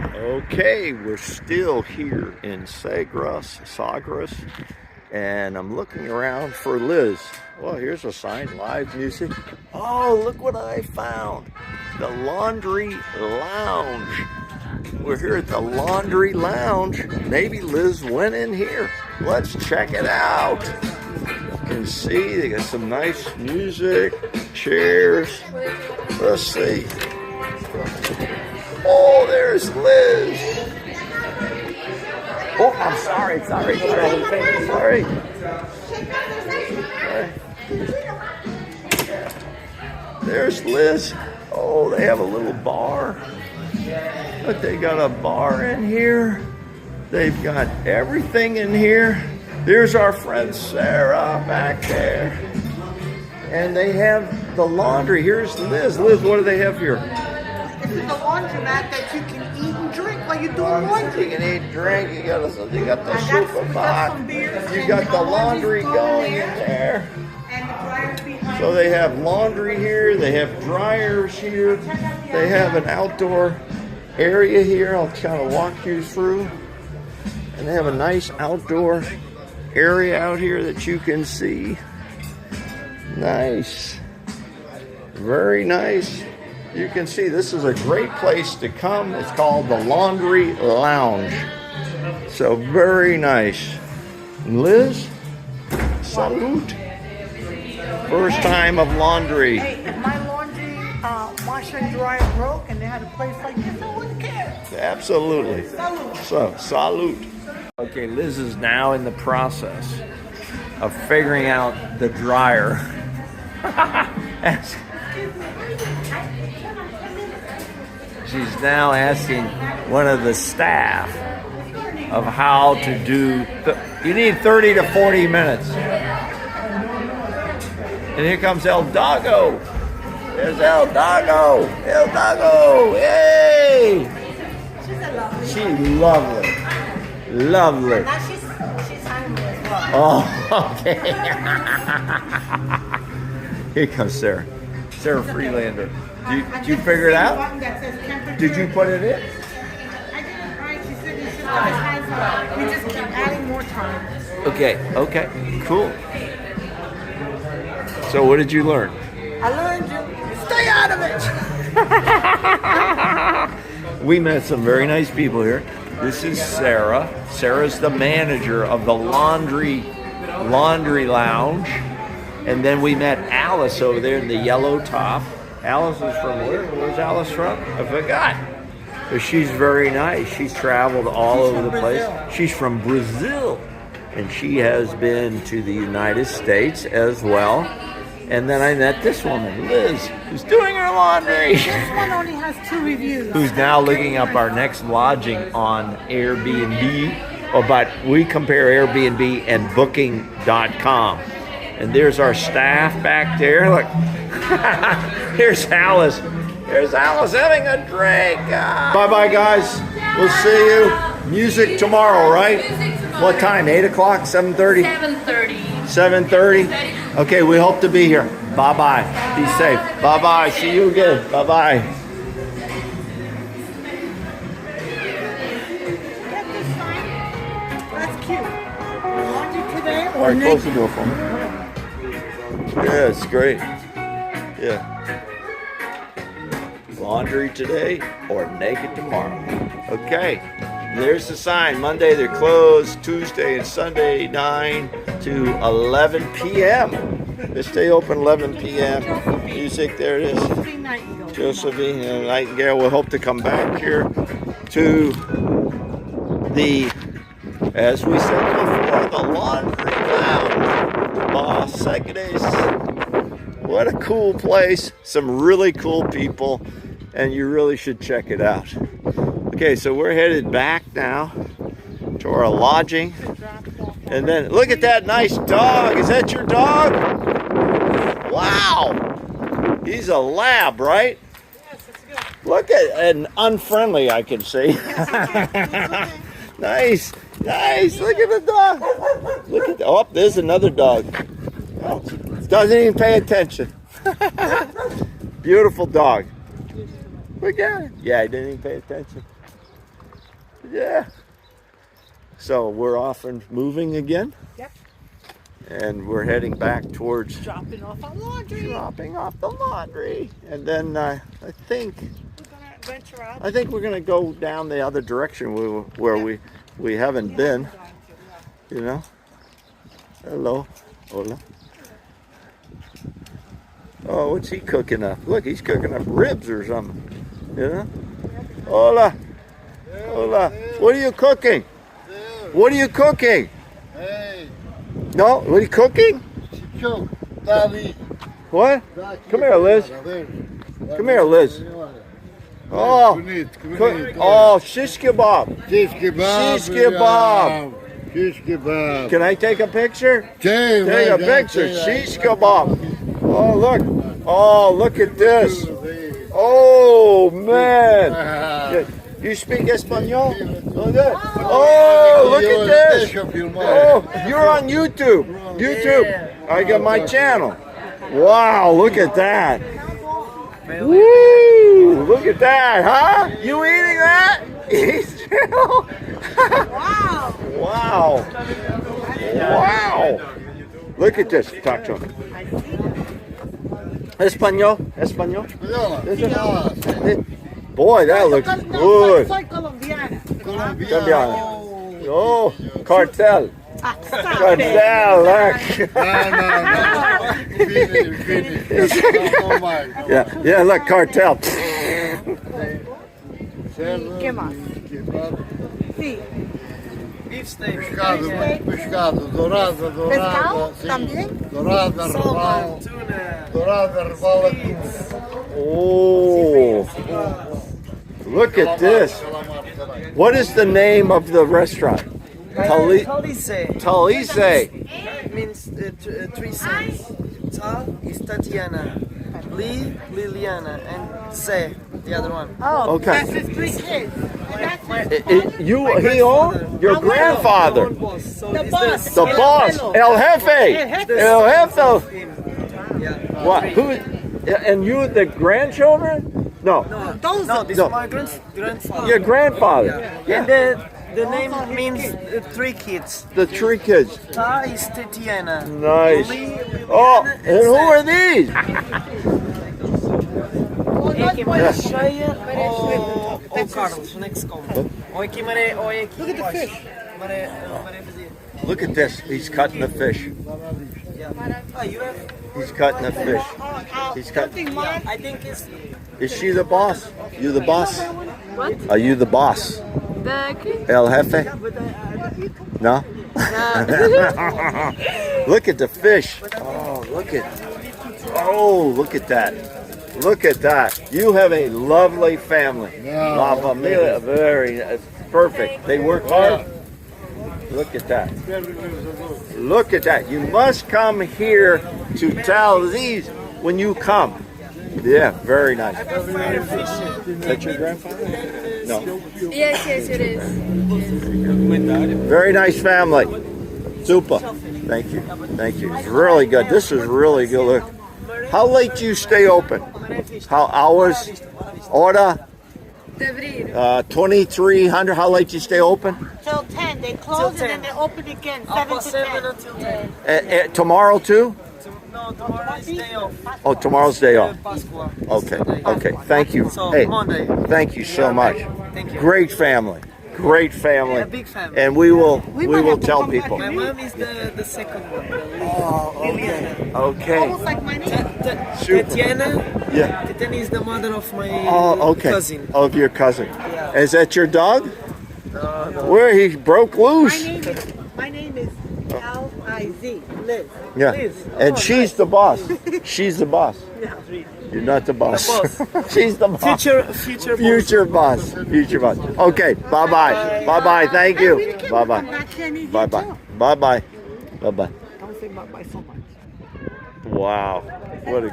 Okay, we're still here in Sagres, and I'm looking around for Liz. Well, here's a sign, live music. Oh, look what I found. The Laundry Lounge. We're here at the Laundry Lounge. Maybe Liz went in here. Let's check it out. You can see they got some nice music, chairs. Let's see. Oh, there's Liz. Oh, I'm sorry. Sorry. There's Liz. Oh, they have a little bar. But they got a bar in here. They've got everything in here. There's our friend Sarah back there. And they have the laundry. Here's Liz. Liz, what do they have here? This is a laundromat that you can eat and drink while you're doing laundry. You can eat, drink. You got the super box. You got the laundry going in there. And the dryers behind. So they have laundry here. They have dryers here. They have an outdoor area here. I'll kind of walk you through. And they have a nice outdoor area out here that you can see. Nice. Very nice. You can see this is a great place to come. It's called the Laundry Lounge. So very nice. Liz, salute. First time of laundry. Hey, if my laundry washer and dryer broke and they had a place like this, I wouldn't care. Absolutely. Salute. So, salute. Okay, Liz is now in the process of figuring out the dryer. She's now asking one of the staff of how to do. You need 30 to 40 minutes. And here comes El Doggo. There's El Doggo. El Doggo. Yay! She's lovely. Lovely. Now she's hungry as well. Oh, okay. Here comes Sarah. Sarah Freelander. Did you figure it out? Did you put it in? I didn't write. She said it's just got we just keep adding more time. Okay, cool. So what did you learn? I learned to stay out of it. We met some very nice people here. This is Sarah. Sarah's the manager of the Laundry Lounge. And then we met Alice over there in the yellow top. Alice is from where? Where's Alice from? I forgot. But she's very nice. She's traveled all over the place. She's from Brazil. And she has been to the United States as well. And then I met this woman, Liz, who's doing her laundry. This one only has 2 reviews. Who's now looking up our next lodging on Airbnb. But we compare Airbnb and Booking.com. And there's our staff back there. Look, here's Alice. Here's Alice having a drink. Bye-bye, guys. We'll see you. Music tomorrow, right? Music tomorrow. What time? 8 o'clock? 7:30? 7:30. 7:30? Okay, we hope to be here. Bye-bye. Be safe. Bye-bye. See you again. Bye-bye. Get this sign. That's cute. Laundry today All or right, close naked? the door for me. Yeah, it's great. Yeah. Laundry today or naked tomorrow. Okay. There's the sign. Monday they're closed. Tuesday and Sunday 9 to 11 p.m. They stay open 11 p.m. Music, there it is. Josephine Nightingale will hope to come back here to the, as we said before, the Laundry Lounge. Sagres. What a cool place. Some really cool people. And you really should check it out. Okay, so we're headed back now to our lodging. And then, look at that nice dog. Is that your dog? Wow. He's a lab, right? Yes, it's good. Look at, and unfriendly, I can see. Nice. Look at the dog. Look at, oh, there's another dog. Oh, doesn't even pay attention. Beautiful dog. Look at it. Yeah, he didn't even pay attention. Yeah. So we're off and moving again. Yep. And we're heading back towards Dropping off our laundry. dropping off the laundry. And then I think We're gonna venture out. we're gonna go down the other direction where we haven't been. You know. Hello. Hola. Oh, what's he cooking up? Look, he's cooking up ribs or something. You know? Hola. Hola. What are you cooking? What are you cooking? Hey, No? What are you cooking? Chicho, Dali. What? Come here, Liz. Come here, Liz. Oh. Oh, shish kebab. Shish kebab. Shish kebab. Shish kebab. Can I take a picture? Take Take a picture. Shish kebab. Oh, look. Oh, look at this. Oh, man. You speak Espanol? Look at Oh, look at this. Oh, you're on YouTube. YouTube. I got my channel. Wow, look at that. Woo! Look at that, huh? You eating that? Wow. Wow. Wow. Look at this. Talk to him. Espanol? Espanol? Boy, that looks good. Soy colombiana. Colombiano. Oh, cartel. Cartel, look. Yeah, look, cartel. ¿Qué más? Sí. Pescado, dorada, ¿Pescado sí. también? Dorada, robalo. Dorada, robalo. Oh, look at this. What is the name of the restaurant? Talise Talise. means three sons. Ta is Tatiana, Li, Liliana, and Se, the other one. Oh, Okay. that's his 3 kids. He owned your grandfather, So The is boss. the boss, El Jefe. El Jefe. Yeah. What? Who? And you, the grandchildren? No, Those No, this No. is my grandfather. your grandfather. And the name means 3 kids. The 3 kids. Ta is Tatiana. Nice. Li, Oh, Liliana, and who are these? Cheia ou Carlos, next comment. Oi aqui Maré, oi aqui. Look at the fish. Maré fazer. Look at this. He's cutting the fish. Ah, you have? He's cutting the fish. He's cutting. I think it's Is she the boss? You the boss? What? Are you the boss? The kid? El Jefe? No? Look at the fish. Oh, look at. Oh, look at that. Look at that. You have a lovely family. La familia, very perfect. They work hard. Look at that. Look at that. You must come here to Talise when you come. Yeah, very nice. That's your grandfather? No. Yes, it is. Very nice family. Super. Thank you. Thank you. It's really good. This is really good. Look. How late do you stay open? How hours? Hora? De abrir. 2300. How late do you stay open? till 10. They close Till and then 10. they open again. 7 Alpha to 7 10. until 10. Tomorrow too? No, tomorrow is day off. Oh, tomorrow's day off. Pascua. Okay. Sunday. Okay. Thank you. So Hey, Monday. thank you so much. Thank you. Great family. Great family. A big family. And we will We might have to tell come back people. My mom is the second one. Liliana. Okay. Almost like my name. Super. Tatiana. Yeah. Tatiana is the mother of my Oh, okay. cousin. Of your cousin. Yeah. Is that your dog? No. Where he broke loose? My name is L-I-Z, Liz. Yeah. Liz. And Oh, she's the boss. She's the boss. You're not the boss. She's the boss. Future boss. Future boss. Okay. Bye bye. Bye bye. Thank you. Bye bye. Bye bye. Bye bye. Bye bye. Don't say bye-bye so much. Wow. What a